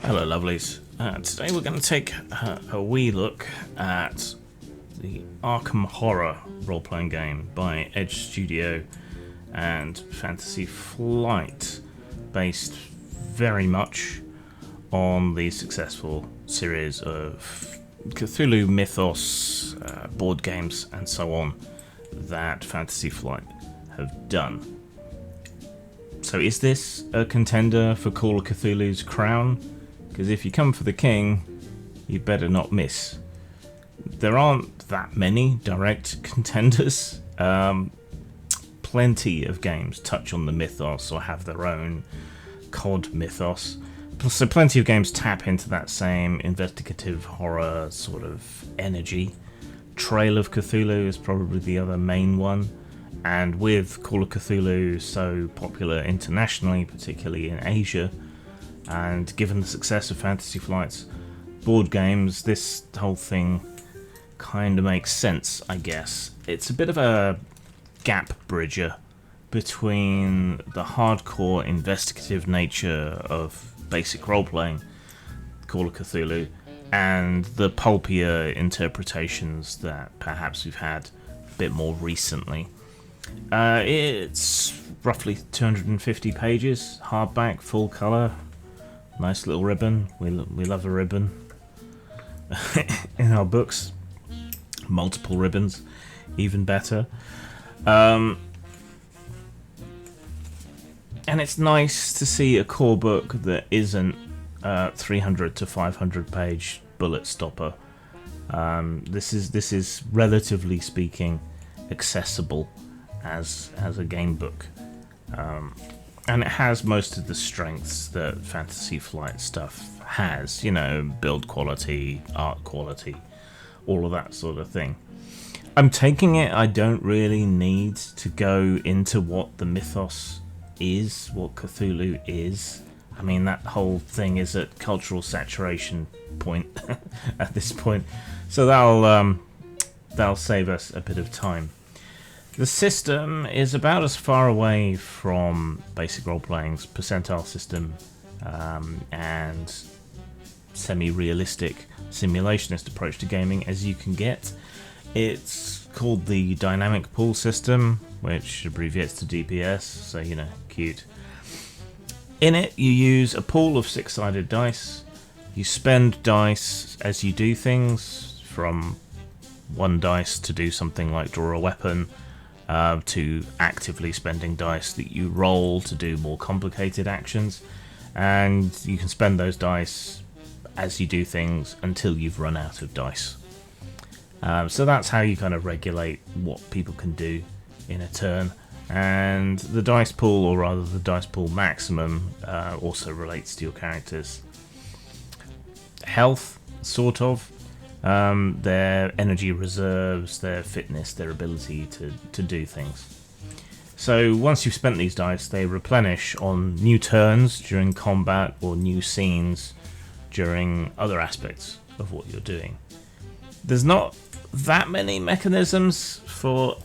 Hello lovelies. Today we're going to take a wee look at the Arkham Horror role-playing game by Edge Studio and Fantasy Flight, based very much on the successful series of Cthulhu, Mythos, board games and so on that Fantasy Flight have done. So is this a contender for Call of Cthulhu's crown? Because if you come for the king, you better not miss. There aren't that many direct contenders. Plenty of games touch on the mythos or have their own COD mythos. So plenty of games tap into that same investigative horror sort of energy. Trail of Cthulhu is probably the other main one. And with Call of Cthulhu so popular internationally, particularly in Asia, and given the success of Fantasy Flight's board games, this whole thing kind of makes sense, I guess. It's a bit of a gap bridger between the hardcore investigative nature of basic role-playing Call of Cthulhu and the pulpier interpretations that perhaps we've had a bit more recently. It's roughly 250 pages, hardback, full colour. Nice little ribbon. We love a ribbon in our books. Multiple ribbons, even better. And it's nice to see a core book that isn't 300 to 500 page bullet stopper. This is relatively speaking accessible as a game book. And it has most of the strengths that Fantasy Flight stuff has, build quality, art quality, all of that sort of thing. I'm taking it I don't really need to go into what the mythos is, what Cthulhu is. I mean, that whole thing is at cultural saturation point at this point, so that'll save us a bit of time. The system is about as far away from basic role-playing's percentile system and semi-realistic simulationist approach to gaming as you can get. It's called the Dynamic Pool System, which abbreviates to DPS, so cute. In it, you use a pool of 6-sided dice. You spend dice as you do things, from one dice to do something like draw a weapon, to actively spending dice that you roll to do more complicated actions, and you can spend those dice as you do things until you've run out of dice. So that's how you kind of regulate what people can do in a turn. And the dice pool, or rather the dice pool maximum, also relates to your characters' health, sort of. Their energy reserves, their fitness, their ability to do things. So once you've spent these dice, they replenish on new turns during combat or new scenes during other aspects of what you're doing. There's not that many mechanisms for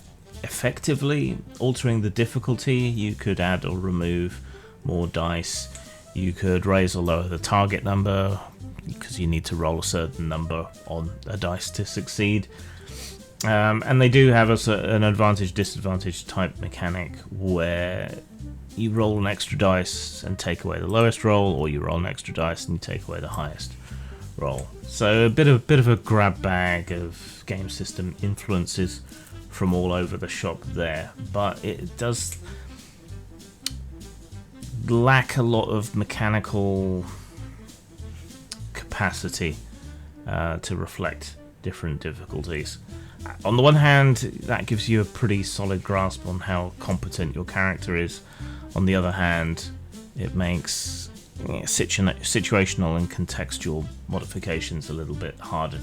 effectively altering the difficulty. You could add or remove more dice. You could raise or lower the target number, because you need to roll a certain number on a dice to succeed. And they do have an advantage-disadvantage type mechanic where you roll an extra dice and take away the lowest roll, or you roll an extra dice and you take away the highest roll. So a bit of a grab bag of game system influences from all over the shop there, but it does lack a lot of mechanical capacity to reflect different difficulties. On the one hand, that gives you a pretty solid grasp on how competent your character is. On the other hand, it makes situational and contextual modifications a little bit harder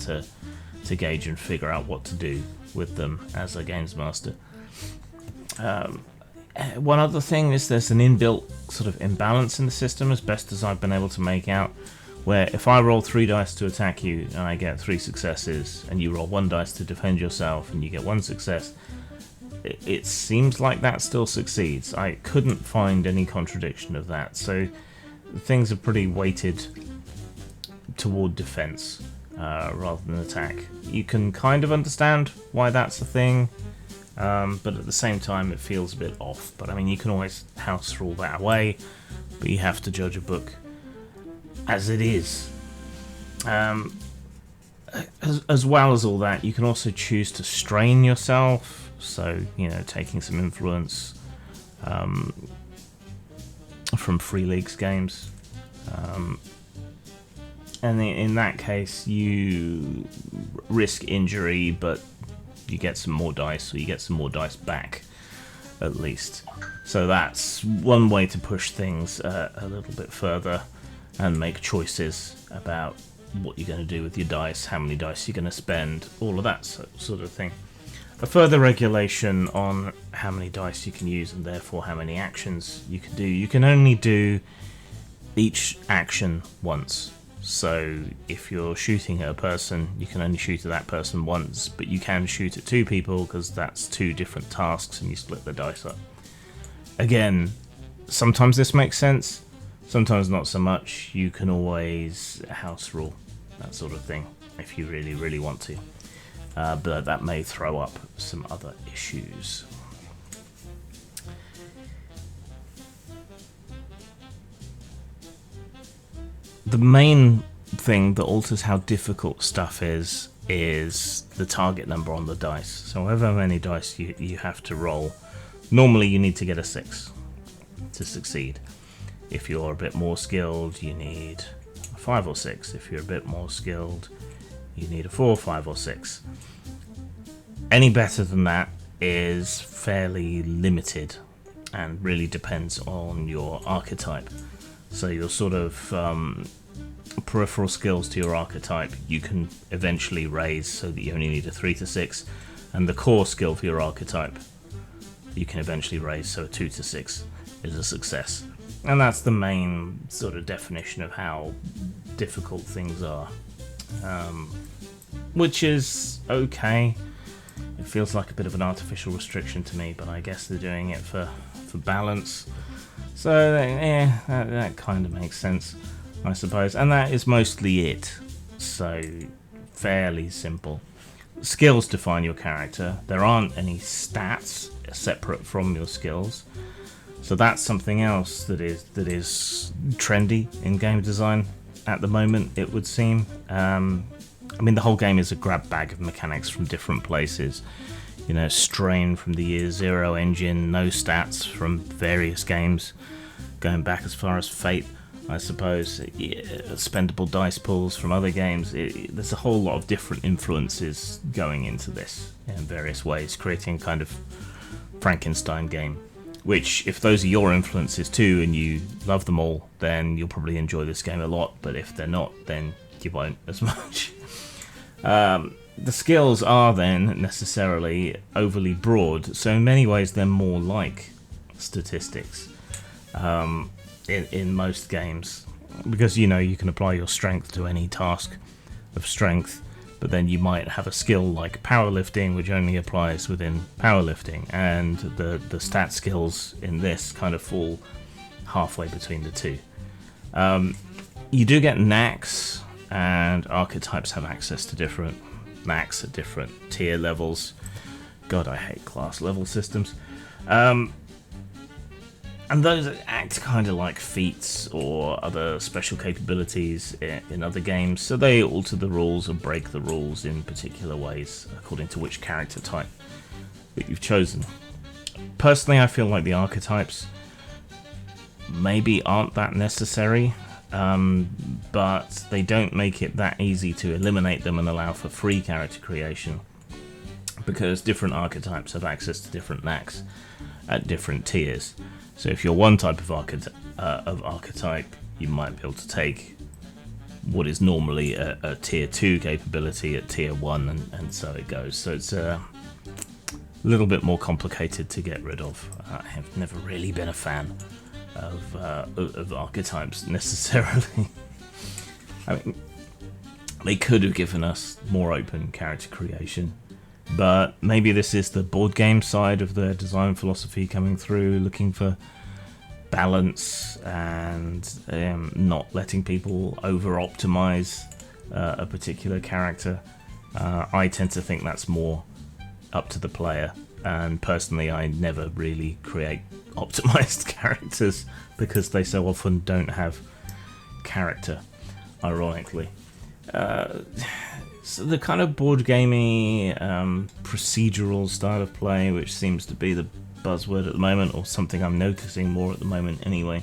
to gauge and figure out what to do with them as a games master. One other thing is there's an inbuilt sort of imbalance in the system, as best as I've been able to make out, where if I roll 3 dice to attack you and I get 3 successes, and you roll 1 dice to defend yourself and you get 1 success, it seems like that still succeeds. I couldn't find any contradiction of that, so things are pretty weighted toward defense rather than attack. You can kind of understand why that's a thing, but at the same time it feels a bit off. But I mean, you can always house rule that away, but you have to judge a book as it is. As well as all that, you can also choose to strain yourself, so, you know, taking some influence from Free Leagues games. And in that case, you risk injury, but you get some more dice, or you get some more dice back, at least. So that's one way to push things a little bit further and make choices about what you're going to do with your dice, how many dice you're going to spend, all of that sort of thing. A further regulation on how many dice you can use and therefore how many actions you can do. You can only do each action once. So if you're shooting at a person, you can only shoot at that person once, but you can shoot at two people because that's two different tasks and you split the dice up. Again, sometimes this makes sense, sometimes not so much. You can always house rule, that sort of thing, if you really, really want to. But that may throw up some other issues. The main thing that alters how difficult stuff is the target number on the dice. So however many dice you have to roll, normally you need to get a 6 to succeed. If you're a bit more skilled, you need a 5 or 6. If you're a bit more skilled, you need a 4, 5 or 6. Any better than that is fairly limited and really depends on your archetype. So your sort of peripheral skills to your archetype you can eventually raise so that you only need a 3 to 6, and the core skill for your archetype you can eventually raise so a 2 to 6 is a success. And that's the main sort of definition of how difficult things are, which is okay. It feels like a bit of an artificial restriction to me, but I guess they're doing it for balance. So yeah, that kind of makes sense, I suppose. And that is mostly it. So fairly simple. Skills define your character. There aren't any stats separate from your skills. So that's something else that is trendy in game design at the moment, it would seem. I mean, the whole game is a grab bag of mechanics from different places. You know, strain from the Year Zero engine, no stats from various games, going back as far as Fate, I suppose. Spendable dice pools from other games. There's a whole lot of different influences going into this in various ways, creating kind of Frankenstein game. Which, if those are your influences too, and you love them all, then you'll probably enjoy this game a lot. But if they're not, then you won't as much. The skills are then necessarily overly broad, so in many ways they're more like statistics in most games, because you know you can apply your strength to any task of strength, but then you might have a skill like powerlifting which only applies within powerlifting, and the stat skills in this kind of fall halfway between the two. You do get Knacks, and archetypes have access to different Knacks at different tier levels. God, I hate class level systems. And those act kind of like feats or other special capabilities in other games, so they alter the rules and break the rules in particular ways according to which character type that you've chosen. Personally, I feel like the archetypes maybe aren't that necessary, but they don't make it that easy to eliminate them and allow for free character creation, because different archetypes have access to different Knacks at different tiers. So if you're one type of archetype, you might be able to take what is normally a tier 2 capability at tier 1, and so it goes. So it's a little bit more complicated to get rid of. I have never really been a fan of archetypes necessarily. I mean, they could have given us more open character creation, but maybe this is the board game side of their design philosophy coming through, looking for balance and not letting people over-optimize a particular character. I tend to think that's more up to the player, and personally I never really create optimized characters because they so often don't have character, ironically. So the kind of board gamey procedural style of play, which seems to be the buzzword at the moment, or something I'm noticing more at the moment anyway,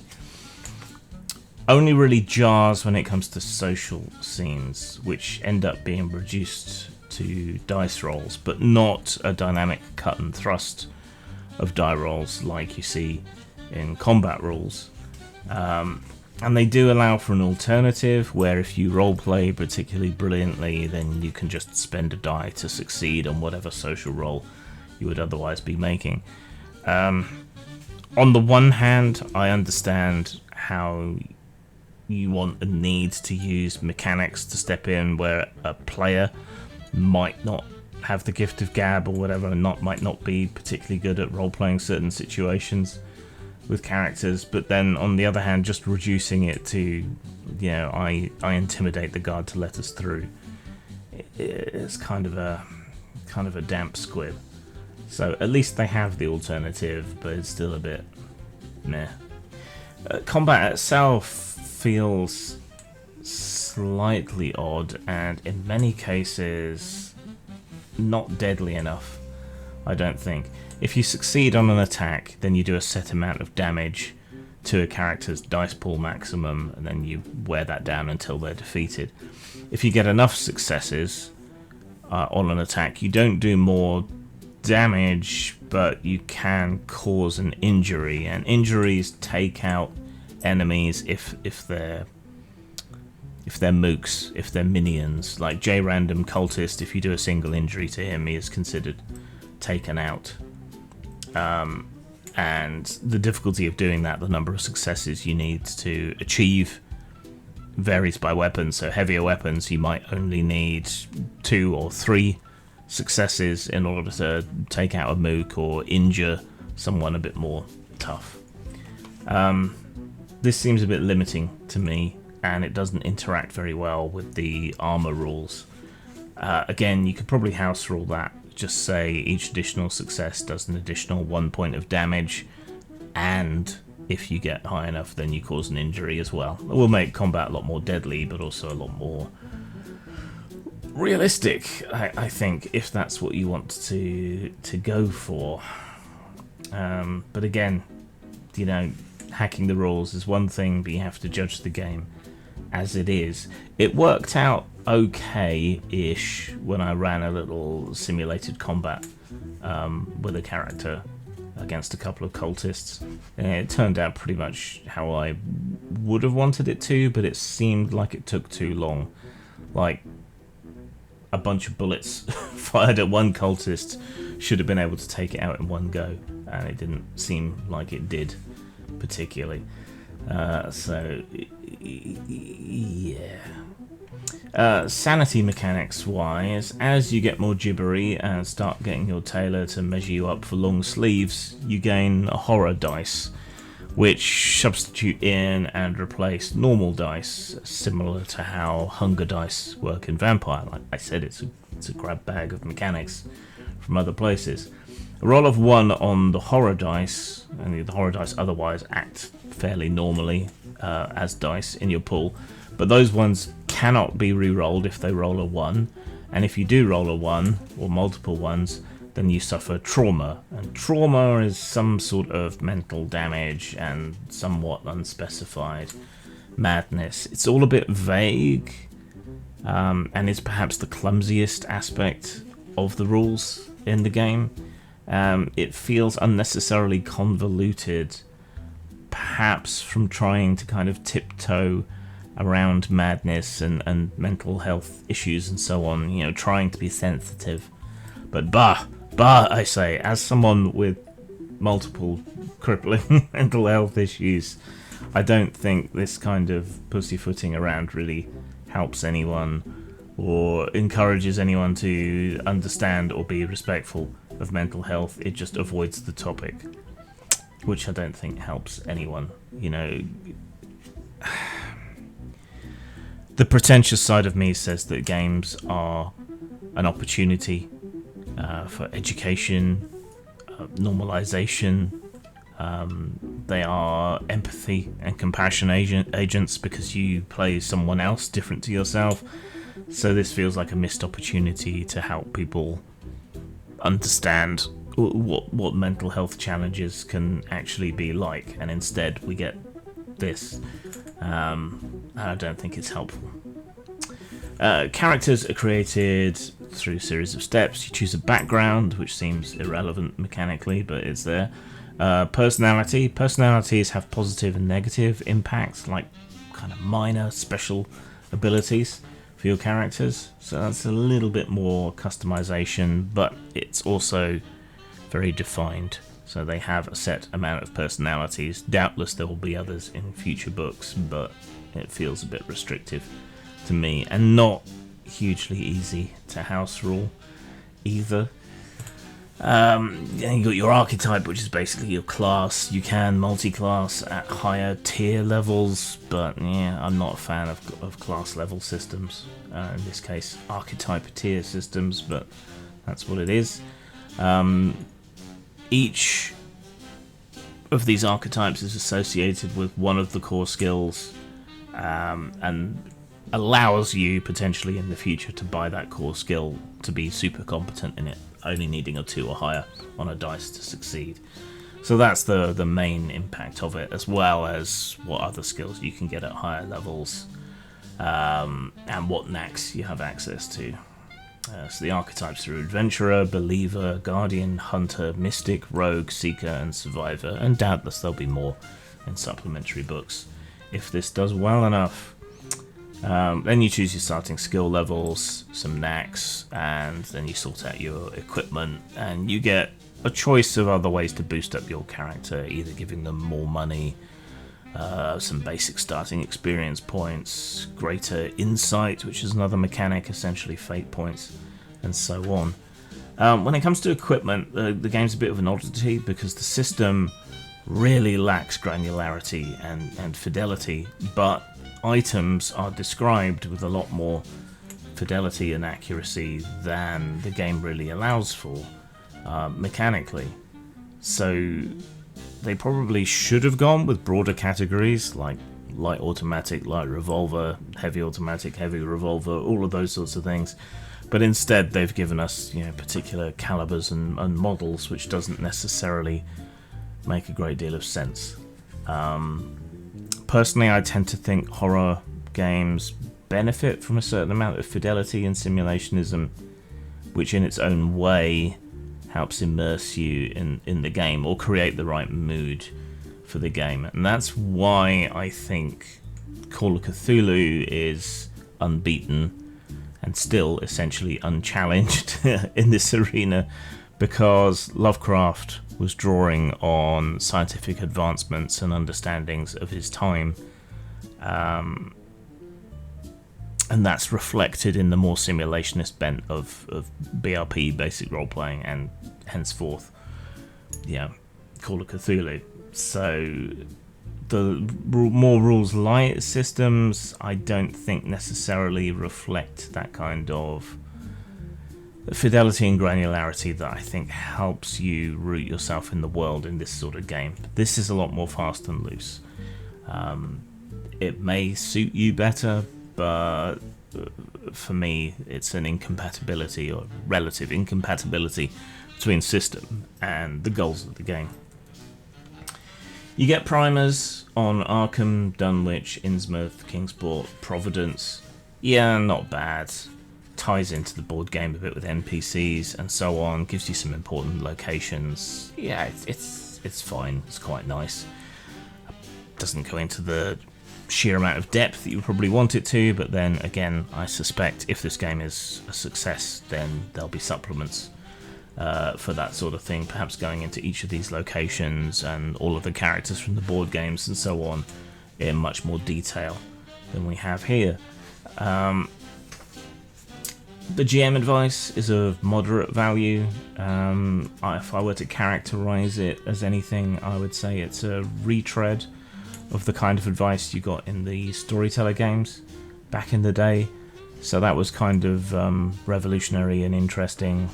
only really jars when it comes to social scenes, which end up being reduced to dice rolls, but not a dynamic cut and thrust of die rolls like you see in combat rules. And they do allow for an alternative where if you roleplay particularly brilliantly, then you can just spend a die to succeed on whatever social role you would otherwise be making. On the one hand, I understand how you want and need to use mechanics to step in where a player might not have the gift of gab or whatever, and might not be particularly good at role-playing certain situations with characters. But then on the other hand, just reducing it to, I intimidate the guard to let us through, it's kind of a damp squib. So at least they have the alternative, but it's still a bit meh. Combat itself feels slightly odd, and in many cases not deadly enough, I don't think. If you succeed on an attack, then you do a set amount of damage to a character's dice pool maximum, and then you wear that down until they're defeated. If you get enough successes on an attack, you don't do more damage, but you can cause an injury, and injuries take out enemies if they're mooks, if they're minions. Like J-Random Cultist, if you do a single injury to him, he is considered taken out. And the difficulty of doing that, the number of successes you need to achieve, varies by weapon. So heavier weapons, you might only need 2 or 3 successes in order to take out a mook or injure someone a bit more tough. This seems a bit limiting to me, and it doesn't interact very well with the armor rules. Again, you could probably house rule that. Just say each additional success does an additional 1 point of damage, and if you get high enough, then you cause an injury as well. It will make combat a lot more deadly, but also a lot more realistic, I think, if that's what you want to go for. But again, hacking the rules is one thing, but you have to judge the game as it is. It worked out okay-ish when I ran a little simulated combat with a character against a couple of cultists. It turned out pretty much how I would have wanted it to, but it seemed like it took too long. Like, a bunch of bullets fired at one cultist should have been able to take it out in one go, and it didn't seem like it did particularly. So yeah. Sanity mechanics wise, as you get more gibbery and start getting your tailor to measure you up for long sleeves, you gain a horror dice, which substitute in and replace normal dice, similar to how hunger dice work in Vampire. Like I said, it's a grab bag of mechanics from other places. A roll of 1 on the horror dice, and the horror dice otherwise act fairly normally as dice in your pool, but those ones cannot be re-rolled if they roll a 1, and if you do roll a 1, or multiple ones, then you suffer trauma, and trauma is some sort of mental damage and somewhat unspecified madness. It's all a bit vague, and it's perhaps the clumsiest aspect of the rules in the game. It feels unnecessarily convoluted, perhaps from trying to kind of tiptoe around madness and mental health issues and so on, trying to be sensitive. But bah, I say, as someone with multiple crippling mental health issues, I don't think this kind of pussyfooting around really helps anyone or encourages anyone to understand or be respectful of mental health. It just avoids the topic. which I don't think helps anyone. You know, the pretentious side of me says that games are an opportunity for education, normalization. They are empathy and compassion agents because you play someone else different to yourself. So this feels like a missed opportunity to help people understand what mental health challenges can actually be like, and instead we get this. I don't think it's helpful. Characters are created through a series of steps. You choose a background, which seems irrelevant mechanically, but it's there. Personalities have positive and negative impacts, like kind of minor special abilities for your characters, so that's a little bit more customization, but it's also very defined. So they have a set amount of personalities. Doubtless there will be others in future books, but it feels a bit restrictive to me, and not hugely easy to house rule either. You got your archetype, which is basically your class. You can multi-class at higher tier levels, but yeah, I'm not a fan of class level systems. In this case, archetype tier systems, but that's what it is. Each of these archetypes is associated with one of the core skills, and allows you potentially in the future to buy that core skill to be super competent in it, only needing a 2 or higher on a dice to succeed. So that's the main impact of it, as well as what other skills you can get at higher levels, and what Knacks you have access to. So the archetypes are Adventurer, Believer, Guardian, Hunter, Mystic, Rogue, Seeker, and Survivor, and doubtless there'll be more in supplementary books if this does well enough. Then you choose your starting skill levels, some Knacks, and then you sort out your equipment, and you get a choice of other ways to boost up your character, either giving them more money, some basic starting experience points, greater insight, which is another mechanic, essentially fate points, and so on. When it comes to equipment, the game's a bit of an oddity because the system really lacks granularity and fidelity, but items are described with a lot more fidelity and accuracy than the game really allows for mechanically. So they probably should have gone with broader categories like light automatic, light revolver, heavy automatic, heavy revolver, all of those sorts of things. But instead they've given us, particular calibers and models, which doesn't necessarily make a great deal of sense. Personally, I tend to think horror games benefit from a certain amount of fidelity and simulationism, which in its own way helps immerse you in the game or create the right mood for the game. And that's why I think Call of Cthulhu is unbeaten and still essentially unchallenged in this arena, because Lovecraft was drawing on scientific advancements and understandings of his time, and that's reflected in the more simulationist bent of BRP, basic role-playing, and henceforth, Call of Cthulhu. So the more rules light systems, I don't think necessarily reflect that kind of fidelity and granularity that I think helps you root yourself in the world in this sort of game. This is a lot more fast and loose. It may suit you better, but for me it's an incompatibility or relative incompatibility between system and the goals of the game. You get primers on Arkham, Dunwich, Innsmouth, Kingsport, Providence. Yeah, not bad. Ties into the board game a bit with NPCs and so on, gives you some important locations. Yeah, it's fine, it's quite nice. Doesn't go into the sheer amount of depth that you probably want it to, but then again, I suspect if this game is a success, then there'll be supplements for that sort of thing, perhaps going into each of these locations and all of the characters from the board games and so on in much more detail than we have here. The GM advice is of moderate value. If I were to characterize it as anything, I would say it's a retread of the kind of advice you got in the storyteller games back in the day. So that was kind of revolutionary and interesting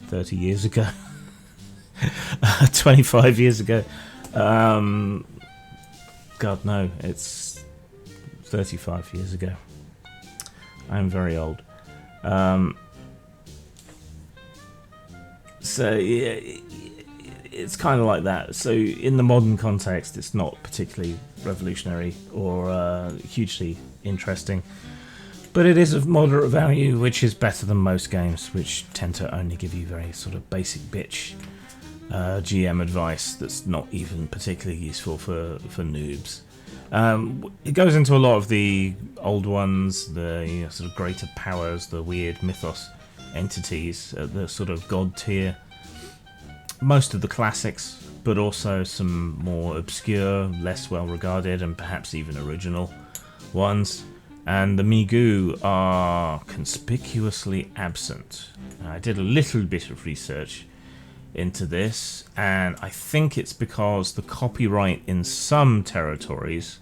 30 years ago. 25 years ago. God, no, it's 35 years ago. I'm very old. So yeah, it's kind of like that. So in the modern context, it's not particularly revolutionary or hugely interesting, but it is of moderate value, which is better than most games, which tend to only give you very sort of basic bitch GM advice that's not even particularly useful for noobs. It goes into a lot of the old ones, the sort of greater powers, the weird Mythos entities, the sort of god tier. Most of the classics, but also some more obscure, less well regarded, and perhaps even original ones. And the Migu are conspicuously absent. I did a little bit of research into this, and I think it's because the copyright in some territories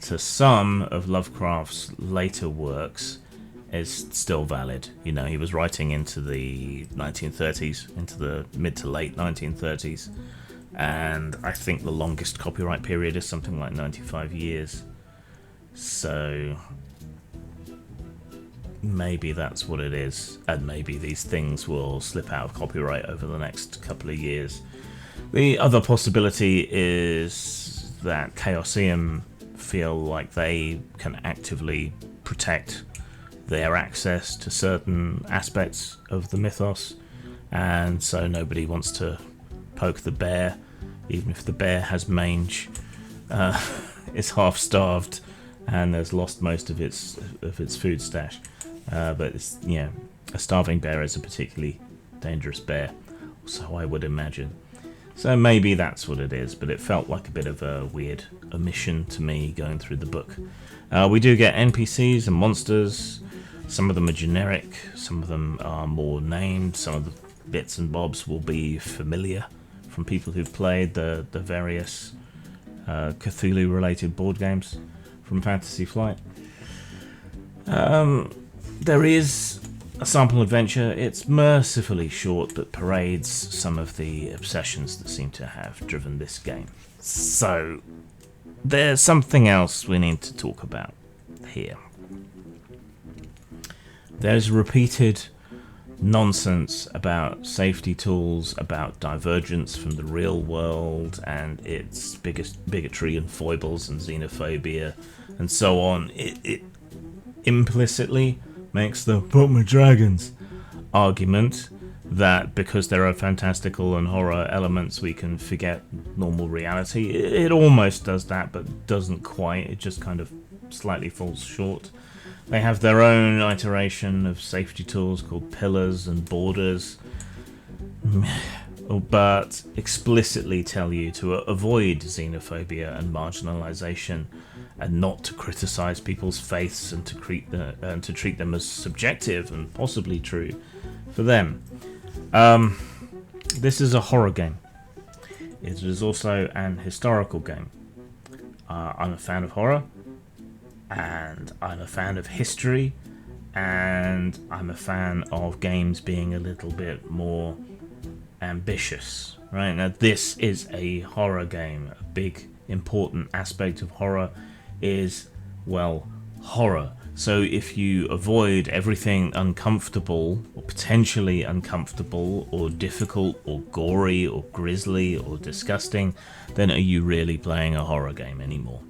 to some of Lovecraft's later works is still valid. You know, he was writing into the 1930s, into the mid to late 1930s, and I think the longest copyright period is something like 95 years. So maybe that's what it is, and maybe these things will slip out of copyright over the next couple of years. The other possibility is that Chaosium feel like they can actively protect their access to certain aspects of the mythos, and so nobody wants to poke the bear, even if the bear has mange, is half starved and has lost most of its food stash. But it's, a starving bear is a particularly dangerous bear, so I would imagine. So maybe that's what it is, but it felt like a bit of a weird omission to me going through the book. We do get NPCs and monsters. Some of them are generic, some of them are more named, some of the bits and bobs will be familiar from people who've played the various Cthulhu-related board games from Fantasy Flight. There is a sample adventure. It's mercifully short, but parades some of the obsessions that seem to have driven this game. So, there's something else we need to talk about here. There's repeated nonsense about safety tools, about divergence from the real world and its bigotry and foibles and xenophobia and so on. It implicitly makes the "but my dragons" argument that because there are fantastical and horror elements we can forget normal reality. It almost does that, but doesn't quite. It just kind of slightly falls short. They have their own iteration of safety tools called pillars and borders, but explicitly tell you to avoid xenophobia and marginalization, and not to criticize people's faiths and to treat them as subjective and possibly true for them. This is a horror game. It is also an historical game. I'm a fan of horror, and I'm a fan of history, and I'm a fan of games being a little bit more ambitious. Right now, this is a horror game. A big important aspect of horror is, well, horror. So if you avoid everything uncomfortable or potentially uncomfortable or difficult or gory or grisly or disgusting, then are you really playing a horror game anymore?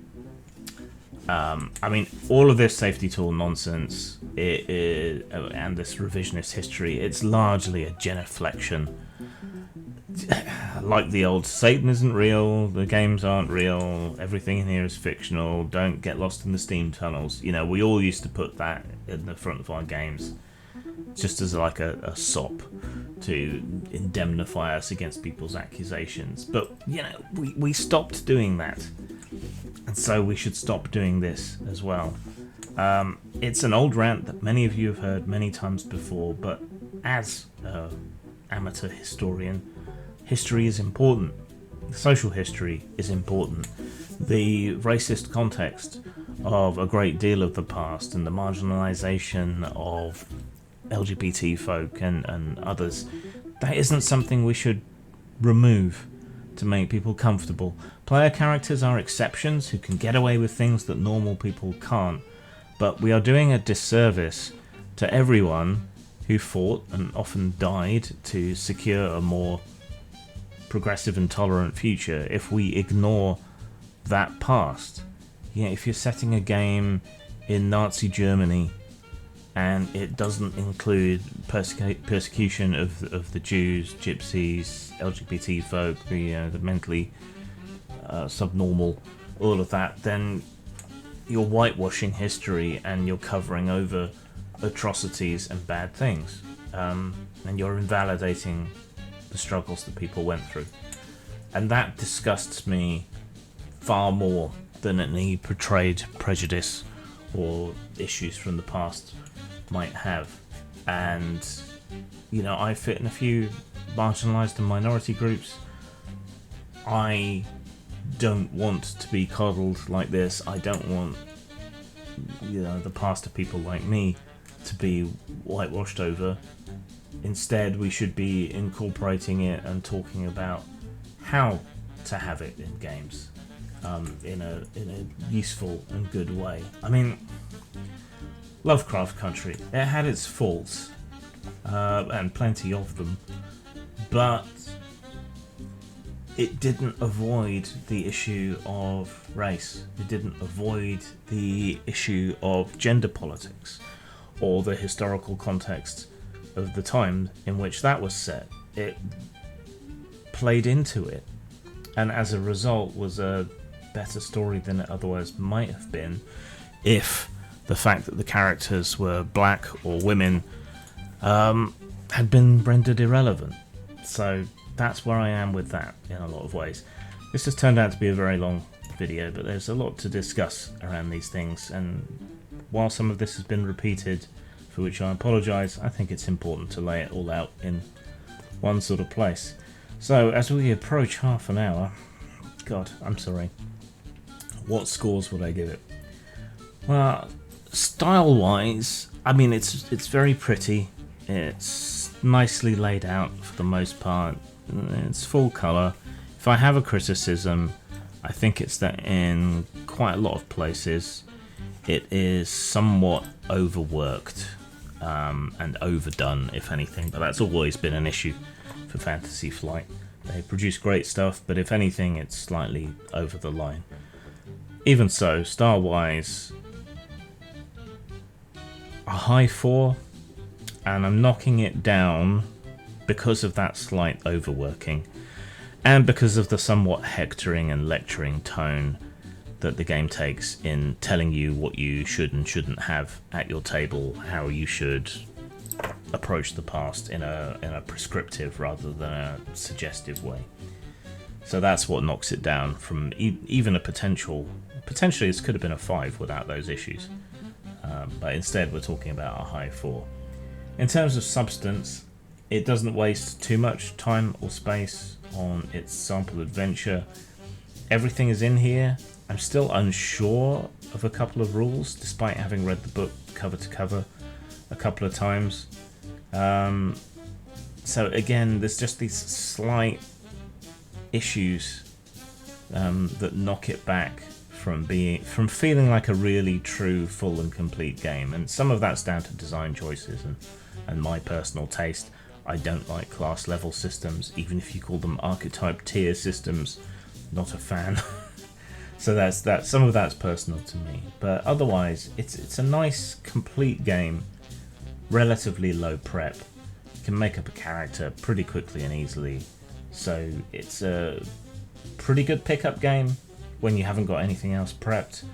I mean, all of this safety tool nonsense and this revisionist history, it's largely a genuflection. Like the old Satan isn't real, the games aren't real, everything in here is fictional, don't get lost in the steam tunnels. You know, we all used to put that in the front of our games just as like a sop to indemnify us against people's accusations. But, you know, we stopped doing that. And so we should stop doing this as well. It's an old rant that many of you have heard many times before, but as an amateur historian, history is important. Social history is important. The racist context of a great deal of the past and the marginalisation of LGBT folk and others, that isn't something we should remove to make people comfortable. Player characters are exceptions who can get away with things that normal people can't, but we are doing a disservice to everyone who fought and often died to secure a more progressive and tolerant future if we ignore that past. You know, if you're setting a game in Nazi Germany and it doesn't include persecution of the Jews, Gypsies, LGBT folk, the mentally subnormal, all of that, then you're whitewashing history and you're covering over atrocities and bad things, and you're invalidating the struggles that people went through. And that disgusts me far more than any portrayed prejudice or issues from the past might have. And I fit in a few marginalised and minority groups. I don't want to be coddled like this. I don't want the past of people like me to be whitewashed over. Instead, we should be incorporating it and talking about how to have it in games in a useful and good way. I mean, Lovecraft Country, it had its faults, and plenty of them, but it didn't avoid the issue of race. It didn't avoid the issue of gender politics or the historical context of the time in which that was set. It played into it, and as a result was a better story than it otherwise might have been if the fact that the characters were black or women had been rendered irrelevant. So that's where I am with that in a lot of ways. This has turned out to be a very long video, but there's a lot to discuss around these things, and while some of this has been repeated, for which I apologise, I think it's important to lay it all out in one sort of place. So as we approach half an hour, God, I'm sorry, what scores would I give it? Well, style-wise, I mean, it's very pretty. It's nicely laid out for the most part. It's full colour. If I have a criticism, I think it's that in quite a lot of places it is somewhat overworked and overdone, if anything, but that's always been an issue for Fantasy Flight. They produce great stuff, but if anything, it's slightly over the line. Even so, style-wise, a high 4, and I'm knocking it down because of that slight overworking, and because of the somewhat hectoring and lecturing tone that the game takes in telling you what you should and shouldn't have at your table, how you should approach the past in a prescriptive rather than a suggestive way. So that's what knocks it down from even a potentially this could have been a 5 without those issues, but instead we're talking about a high 4. In terms of substance, it doesn't waste too much time or space on its sample adventure. Everything is in here. I'm still unsure of a couple of rules, despite having read the book cover to cover a couple of times. So again, there's just these slight issues that knock it back from feeling like a really true, full and complete game. And some of that's down to design choices and my personal taste. I don't like class level systems, even if you call them archetype tier systems. Not a fan. So that's some of that's personal to me. But otherwise, it's a nice, complete game. Relatively low prep. You can make up a character pretty quickly and easily. So it's a pretty good pickup game when you haven't got anything else prepped.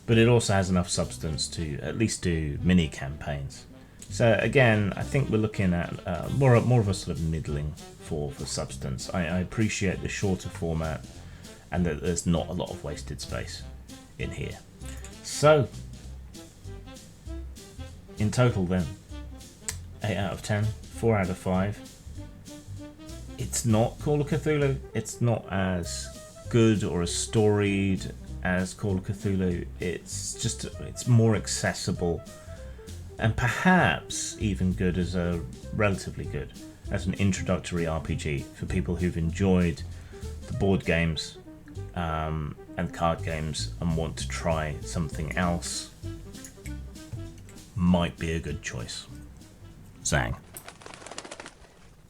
But it also has enough substance to at least do mini campaigns. So again, I think we're looking at more of a sort of middling for substance. I appreciate the shorter format and that there's not a lot of wasted space in here. So in total then, 8 out of 10, 4 out of 5. It's not Call of Cthulhu. It's not as good or as storied as Call of Cthulhu. It's more accessible, and perhaps even good as relatively good as an introductory RPG for people who've enjoyed the board games and card games and want to try something else. Might be a good choice. Zang.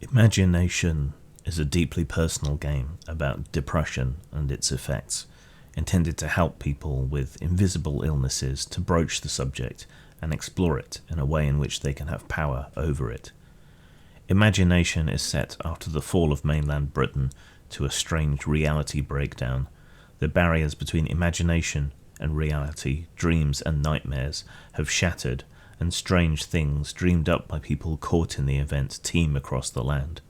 Imagination is a deeply personal game about depression and its effects, intended to help people with invisible illnesses to broach the subject and explore it in a way in which they can have power over it. Imagination is set after the fall of mainland Britain to a strange reality breakdown. The barriers between imagination and reality, dreams and nightmares, have shattered, and strange things dreamed up by people caught in the event teem across the land.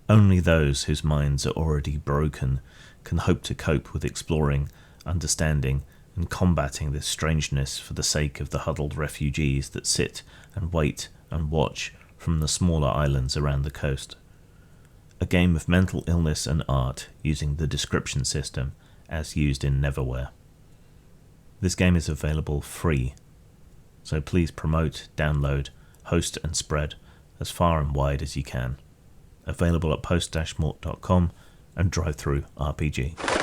Only those whose minds are already broken can hope to cope with exploring, understanding, and combating this strangeness for the sake of the huddled refugees that sit and wait and watch from the smaller islands around the coast. A game of mental illness and art using the description system as used in Neverwhere. This game is available free, so please promote, download, host and spread as far and wide as you can. Available at post-mort.com and drive-through RPG.